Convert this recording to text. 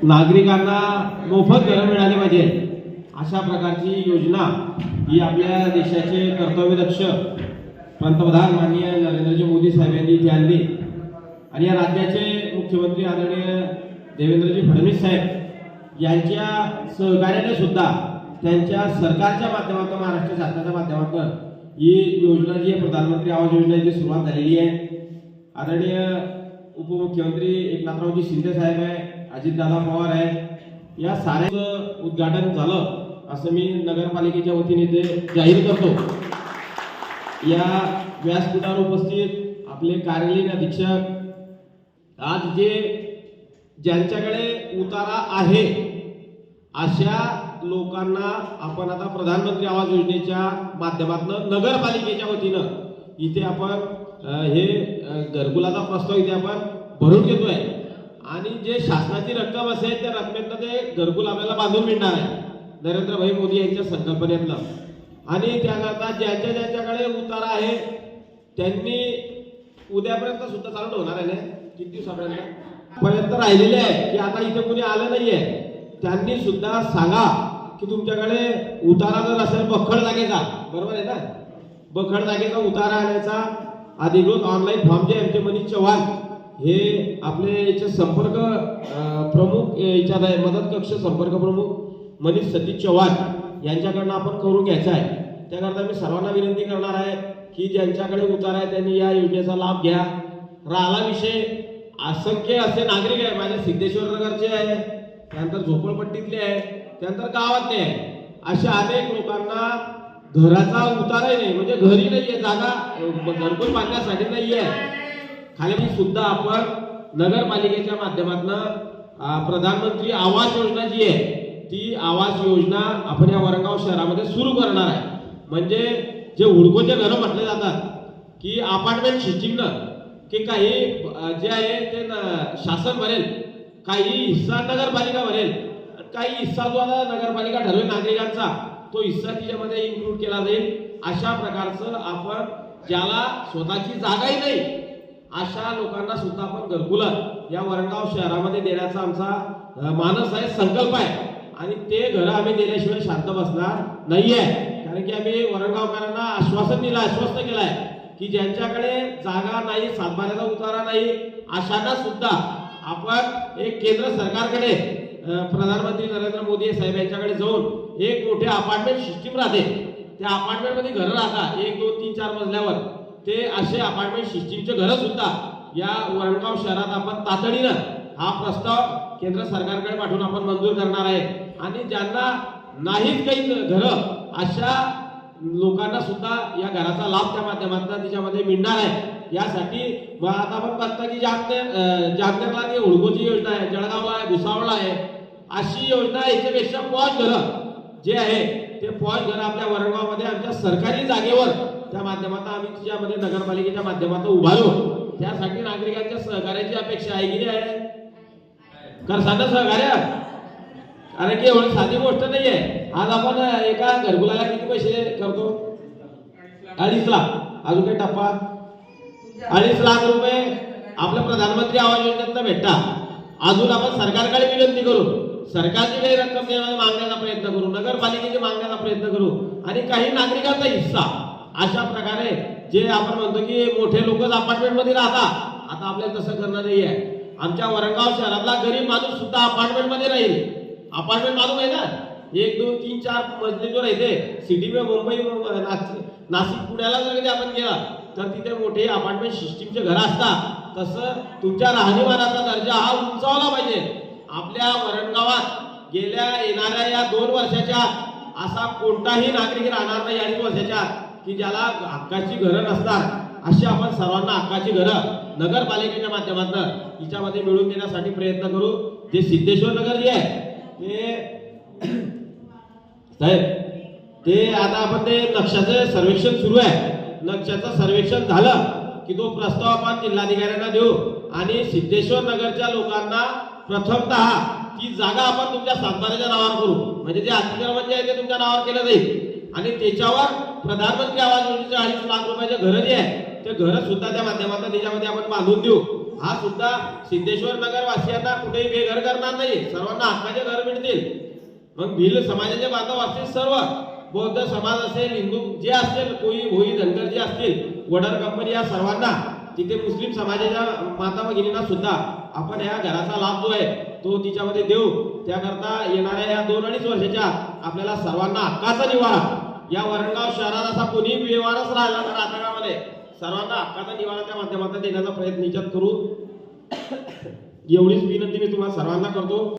नागरिकांना मोफत घरं मिळाली पाहिजे अशा प्रकारची योजना ही आपल्या देशाचे कर्तव्यदक्ष पंतप्रधान माननीय नरेंद्रजी मोदी साहेब यांनी इथे आणली आणि या राज्याचे मुख्यमंत्री आदरणीय देवेंद्रजी फडणवीस साहेब यांच्या सहकार्याने सुद्धा त्यांच्या सरकारच्या माध्यमातून महाराष्ट्र शासनाच्या माध्यमातून ही योजना जी आहे प्रधानमंत्री आवास योजनेची सुरुवात झालेली आहे। आदरणीय उपमुख्यमंत्री एकनाथरावजी शिंदे साहेब आहे, अजितदादा पवार आहे, या साऱ्याचं उद्घाटन झालं असं मी नगरपालिकेच्या वतीने ते जाहीर करतो। या व्यासपीठावर उपस्थित आपले कार्यालयीन अधीक्षक, आज जे ज्यांच्याकडे उतारा आहे अशा लोकांना आपण आता प्रधानमंत्री आवास योजनेच्या माध्यमातून नगरपालिकेच्या वतीनं इथे आपण हे घरकुलाचा प्रस्ताव इथे आपण भरून घेतोय आणि जे शासनाची रक्कम असेल त्या रकमेतनं ते घरकुल आपल्याला बांधून मिळणार आहे नरेंद्रभाई मोदी यांच्या संकल्पनेतनं। आणि त्याकरता ज्यांच्याकडे उतारा आहे त्यांनी उद्यापर्यंत सुद्धा चालू होणार आहे ना, किती दिवसापर्यंत राहिलेले आहे की आता इथे कोणी आलं नाहीये, त्यांनी सुद्धा सांगा की तुमच्याकडे उतारा जर असेल बखड जागेचा, बरोबर आहे ना, बखड जागेचा उतारा आणायचा अधिकृत ऑनलाईन फॉर्म जे आमचे मनीष चव्हाण हे आपले याचे संपर्क प्रमुख याच्यात आहे, मदत कक्ष संपर्क प्रमुख मनीष सतीश चव्हाण यांच्याकडनं आपण करून घ्यायचा आहे। त्याकरता मी सर्वांना विनंती करणार आहे की ज्यांच्याकडे उतारा आहे त्यांनी या योजनेचा लाभ घ्या। राहिला विषय, असंख्य असे नागरिक आहे, माझ्या सिद्धेश्वर नगरचे आहे, त्यानंतर झोपडपट्टीतले आहे, त्यानंतर गावातले आहे, अशा अनेक लोकांना घराचा उताराही नाही, म्हणजे घरी नाहीये, जागा घरकुल बांधण्यासाठी नाहीये। खाली सुद्धा आपण नगरपालिकेच्या माध्यमातून प्रधानमंत्री आवास योजना जी आहे ती आवास योजना आपण या वरणगाव शहरामध्ये सुरू करणार आहे। म्हणजे जे हुडकोचे घरं म्हटले जातात की अपार्टमेंट सिस्टीमनं की काही जे आहे ते शासन भरेल, काही हिस्सा नगरपालिका भरेल, काही हिस्सा जो आता नगरपालिका ठरवेल नागरिकांचा तो हिस्सा तिच्यामध्ये इन्क्लूड केला जाईल। अशा प्रकारचं आपण ज्याला स्वतःची जागाही नाही अशा लोकांना सुद्धा आपण घरकुल या वरणगाव शहरामध्ये देण्याचा आमचा मानस आहे, संकल्प आहे आणि ते घर आम्ही दिल्याशिवाय शांत बसणार नाहीये। कारण की आम्ही वरणगावकरांना आश्वासन दिलं, आश्वस्त केलंय की ज्यांच्याकडे जागा नाही, सातबाऱ्याचा उतारा नाही अशांना सुद्धा आपण एक केंद्र सरकारकडे प्रधानमंत्री नरेंद्र मोदी साहेब यांच्याकडे जाऊन एक मोठे अपार्टमेंट सिस्टीम राहते, त्या अपार्टमेंट मध्ये घरं राहतात 1 2 3 4 मजल्यावर, ते असे अपार्टमेंट सिस्टीमचे घरं सुद्धा या वरणगाव शहरात आपण तातडीनं हा प्रस्ताव केंद्र सरकारकडे पाठवून आपण मंजूर करणार आहे। आणि ज्यांना नाहीत काही घरं अशा लोकांना सुद्धा या घराचा लाभ त्या माध्यमातून तिच्यामध्ये मिळणार आहे। यासाठी आता आपण बघता की जामनेरला ती हुडकोची योजना आहे, जळगावला आहे, भुसावळला आहे, अशी योजना याच्यापेक्षा पॉश घरं जे आहे ते पॉश घरं आपल्या वरणगावमध्ये आमच्या सरकारी जागेवर त्या माध्यमातून आम्ही तिच्यामध्ये नगरपालिकेच्या माध्यमातून उभारू। त्यासाठी नागरिकांच्या सहकार्याची अपेक्षा आहे की आहे, करसांना सहकार्य, कारण की एवढी साधी गोष्ट नाहीये। आज आपण एका घरकुलाला किती पैसे करतो? 2.5 लाख, अजून काही टप्पा 2.5 लाख रुपये आपल्या प्रधानमंत्री आवास योजनेतून भेटतात। अजून आपण सरकारकडे विनंती करू, सरकारची काही रक्कम मागण्याचा प्रयत्न करू, नगरपालिकेचे मागण्याचा प्रयत्न करू आणि काही नागरिकांचा हिस्सा अशा प्रकारे जे आपण म्हणतो की मोठे लोकच अपार्टमेंट मध्ये राहतात, आता आपल्याला तसं करणं नाहीये। आमच्या वरणगाव शहरातला गरीब माणूस सुद्धा अपार्टमेंट मध्ये राहील। अपार्टमेंट मालूम आहे ना, 1 2 3 4 मजले जो राहते सिटी में, मुंबई, नाशिक, पुण्याला जर कधी आपण गेला तर तिथे मोठे अपार्टमेंट सिस्टीमचे घर असतात। तसं तुमच्या राहणीमानाचा दर्जा हा उंचावला पाहिजे। आपल्या वरणगावात गेल्या येणाऱ्या या 2 वर्षाच्या असा कोणताही नागरिक राहणार नाही 2.5 वर्षाच्या की ज्याला हक्काची घरं नसतात। अशी आपण सर्वांना हक्काची घरं नगरपालिकेच्या माध्यमातून हिच्यामध्ये मिळवून देण्यासाठी प्रयत्न करू। जे सिद्धेश्वर नगर जे आहे ते साहेब ते आता आपण ते नक्षाचं सर्वेक्षण सुरू आहे, नक्षाचं सर्वेक्षण झालं की तो प्रस्ताव आपण जिल्हाधिकाऱ्यांना देऊ आणि सिद्धेश्वर नगरच्या लोकांना प्रथमतः ती जागा आपण तुमच्या सातबाऱ्याच्या नावावर करू, म्हणजे जे अतिक्रमण जे आहे ते तुमच्या नावावर केलं जाईल आणि त्याच्यावर प्रधानमंत्री आवास योजनेचे 2.5 लाख रुपयाचे घर जे आहे ते घर सुद्धा त्या माध्यमातून त्याच्यामध्ये आपण बांधून देऊ। हा सुद्धा सिद्धेश्वर नगर वासियांना कुठेही बेघर करणार नाही, सर्वांना हक्काचे घर मिळतील. मग भिल्ल समाजाचे बांधव असतील सर्व, बौद्ध समाज असेल, हिंदू जे असतील, कोळी भोई धनगर जे असतील, वडर कंपनी या सर्वांना, तिथे मुस्लिम समाजाच्या माता भगिनींना सुद्धा आपण या घराचा लाभ जो आहे तो तिच्यामध्ये देऊ. त्याकरता येणाऱ्या या 2-2.5 वर्षाच्या आपल्याला सर्वांना हक्काचा निवारा, या वरणगाव शहरात असा कोणी व्यवहारच राहिला तर आता गावामध्ये सर्वांना हक्काचा निवारा त्या माध्यमातून देण्याचा प्रयत्न करू. एवढीच विनंती मी तुम्हाला सर्वांना करतो.